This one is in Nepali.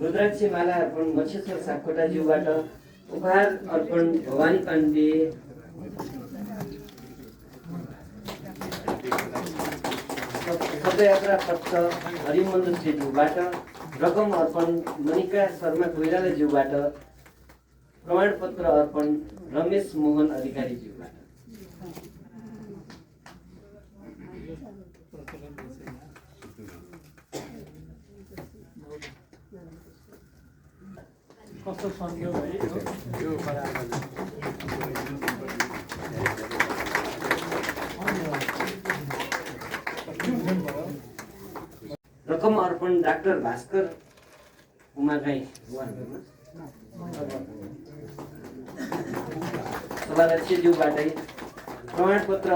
रुद्राक्षी माला अर्पण मच्छेश्वर सापकोटाज्यूबाट उपहार अर्पण भवानी पाण्डे, शब्दयात्रा पत्र हरिमन्द श्रीज्यूबाट रकम अर्पण मनिका शर्मा कोइरालाज्यूबाट, प्रमाणपत्र अर्पण रमेश मोहन अधिकारीज्यूबाट। कस्तो संयोग है यो रकम अर्पण डाक्टर भास्कर उमागाई सभाध्यक्षज्यूबाटै, प्रमाणपत्र